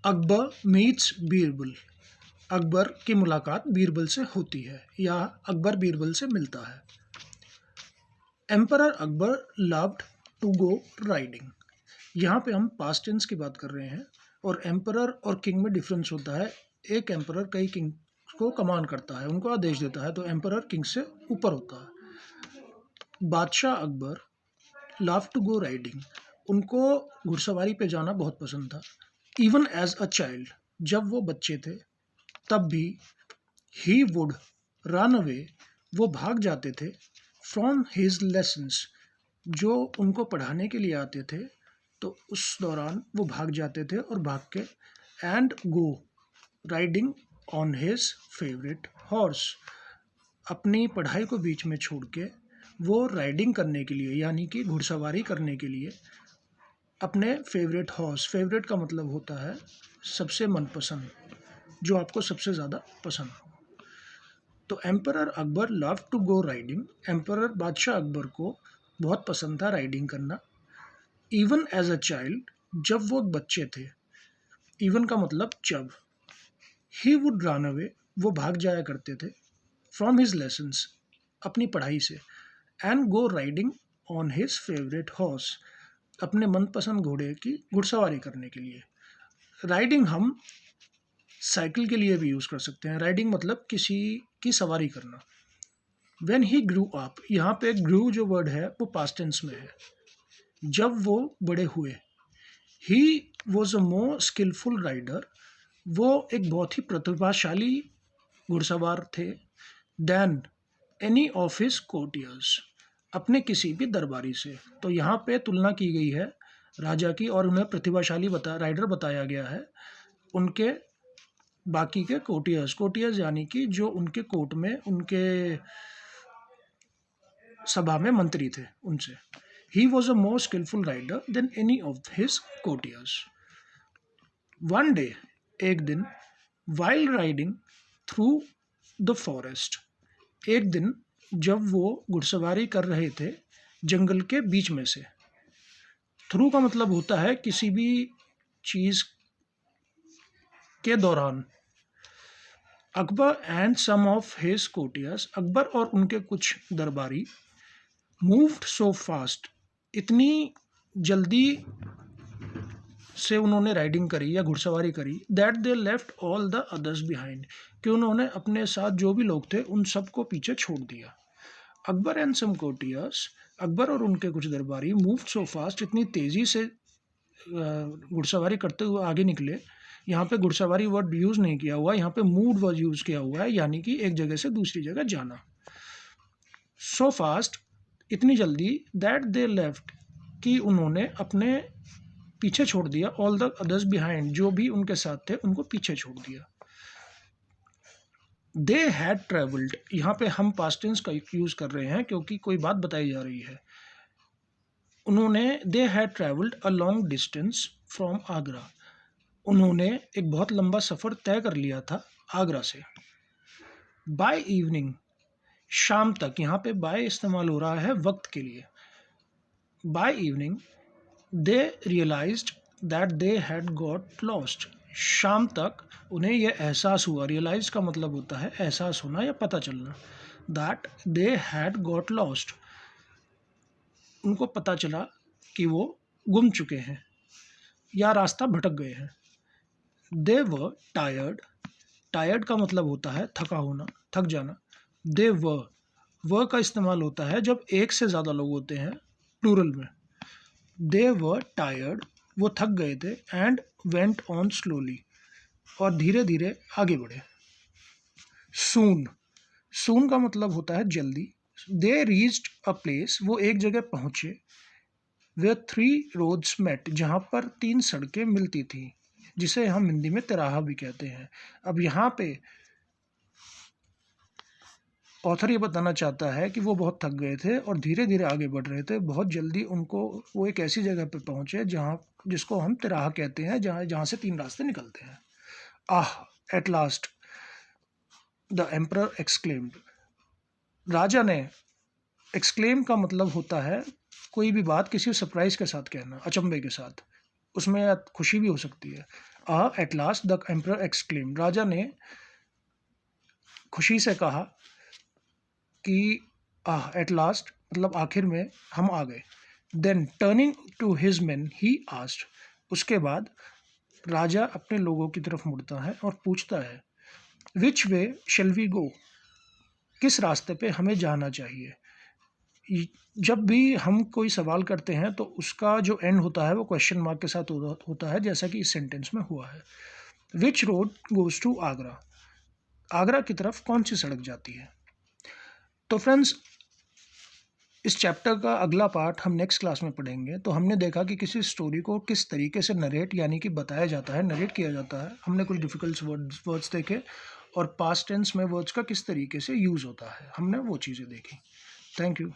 Akbar meets Birbal. Akbar की मुलाकात बीरबल से होती है या अकबर बीरबल से मिलता है। Emperor Akbar loved to go riding. यहाँ पे हम पास्ट टेंस की बात कर रहे हैं और एम्परर और किंग में डिफरेंस होता है। एक एम्परर कई किंग को कमांड करता है, उनको आदेश देता है, तो एम्परर किंग से ऊपर होता है। बादशाह Akbar love to go riding. उनको घुड़सवारी पे जाना बहुत पसंद था। इवन एज अ चाइल्ड, जब वो बच्चे थे तब भी ही वुड रन अवे, वो भाग जाते थे, फ्रॉम हिज लेसन्स, जो उनको पढ़ाने के लिए आते थे तो उस दौरान वो भाग जाते थे और भाग के and go riding on his favourite horse. अपनी पढ़ाई को बीच में छोड़ के वो राइडिंग करने के लिए यानी कि घुड़सवारी करने के लिए अपने फेवरेट हॉर्स, फेवरेट का मतलब होता है सबसे मनपसंद, जो आपको सबसे ज़्यादा पसंद हो। तो emperor Akbar love to go riding. Emperor बादशाह अकबर को बहुत पसंद था राइडिंग करना। इवन एज अ चाइल्ड, जब वो बच्चे थे, इवन का मतलब जब। ही वुड रन अवे, वो भाग जाया करते थे, फ्रॉम हिज लेसन्स, अपनी पढ़ाई से, and go riding on his favourite horse, अपने मनपसंद घोड़े की घुड़सवारी करने के लिए। राइडिंग हम साइकिल के लिए भी यूज़ कर सकते हैं। राइडिंग मतलब किसी की सवारी करना। वेन ही ग्रू अप, यहाँ पे ग्रू जो वर्ड है वो पास्ट टेंस में है। जब वो बड़े हुए, he was a more skillful rider, वो एक बहुत ही प्रतिभाशाली घुड़सवार थे, then any of his courtiers, अपने किसी भी दरबारी से। तो यहाँ पे तुलना की गई है राजा की और उन्हें प्रतिभाशाली राइडर बताया गया है उनके बाकी के कोर्टियर्स। कोर्टियर्स यानी कि जो उनके कोर्ट में, उनके सभा में मंत्री थे, उनसे। He was a more skillful rider then any of his courtiers. One day, एक दिन, wild riding through the forest, एक दिन जब वो घुड़सवारी कर रहे थे जंगल के बीच में से। थ्रू का मतलब होता है किसी भी चीज़ के दौरान। Akbar and some of his courtiers, Akbar और उनके कुछ दरबारी, मूव्ड सो फास्ट, इतनी जल्दी से उन्होंने राइडिंग करी या घुड़सवारी करी, that they left all the others behind, कि उन्होंने अपने साथ जो भी लोग थे उन सबको पीछे छोड़ दिया। Akbar and some courtiers, Akbar और उनके कुछ दरबारी, मूव्ड सो फास्ट, इतनी तेज़ी से घुड़सवारी करते हुए आगे निकले। यहाँ पे घुड़सवारी वर्ड यूज़ नहीं किया हुआ, यहाँ पे मूव वर्ड यूज़ किया हुआ है, यानी कि एक जगह से दूसरी जगह जाना। सो फास्ट, इतनी जल्दी, दैट दे लेफ्ट, कि उन्होंने अपने पीछे छोड़ दिया, ऑल द अदर्स बिहाइंड, जो भी उनके साथ थे उनको पीछे छोड़ दिया। दे हैड ट्रेवल्ड, यहाँ पे हम पास्ट टेंस का यूज़ कर रहे हैं क्योंकि कोई बात बताई जा रही है। उन्होंने, they had travelled a long distance from Agra, उन्होंने एक बहुत लंबा सफ़र तय कर लिया था आगरा से। बाय इवनिंग, शाम तक, यहाँ पे बाय इस्तेमाल हो रहा है वक्त के लिए। By evening they realised that they had got lost, शाम तक उन्हें यह एहसास हुआ। रियलाइज का मतलब होता है एहसास होना या पता चलना। That they had got lost, उनको पता चला कि वो गुम चुके हैं या रास्ता भटक गए हैं। दे वर टायर्ड, टायर्ड का मतलब होता है थका होना, थक जाना। दे वर का इस्तेमाल होता है जब एक से ज़्यादा लोग होते हैं, प्लूरल में। दे वर टायर्ड, वो थक गए थे, एंड वेंट ऑन स्लोली, और धीरे धीरे आगे बढ़े। सून, सून का मतलब होता है जल्दी। दे रीच्ड अ प्लेस, वो एक जगह पहुँचे, वे 3 रोड्स मेट, जहाँ पर 3 सड़कें मिलती थी, जिसे हम हिंदी में तिराहा भी कहते हैं। अब यहाँ पे ऑथर ये बताना चाहता है कि वो बहुत थक गए थे और धीरे धीरे आगे बढ़ रहे थे। बहुत जल्दी उनको वो एक ऐसी जगह पे पहुँचे जहाँ, जिसको हम तिराहा कहते हैं, जहाँ से 3 रास्ते निकलते हैं। Ah, at last, the emperor exclaimed, राजा ने, एक्सक्लेम का मतलब होता है कोई भी बात किसी सरप्राइज के साथ कहना, अचंभे के साथ। उसमें खुशी भी हो सकती है। At last the emperor exclaim, राजा ने खुशी से कहा कि एट लास्ट मतलब आखिर में हम आ गए। Then turning to his man he asked, उसके बाद राजा अपने लोगों की तरफ मुड़ता है और पूछता है, विच वे शेल वी गो, किस रास्ते पे हमें जाना चाहिए। जब भी हम कोई सवाल करते हैं तो उसका जो एंड होता है वो क्वेश्चन मार्क के साथ होता है, जैसा कि इस सेंटेंस में हुआ है। Which road goes to Agra, Agra की तरफ कौन सी सड़क जाती है। तो फ्रेंड्स, इस चैप्टर का अगला पार्ट हम नेक्स्ट क्लास में पढ़ेंगे। तो हमने देखा कि किसी स्टोरी को किस तरीके से नरेट यानी कि बताया जाता है, नरेट किया जाता है। हमने कुछ डिफ़िकल्ट वर्ड्स देखे और पास्ट टेंस में वर्ड्स का किस तरीके से यूज़ होता है, हमने वो चीज़ें देखी। Thank you.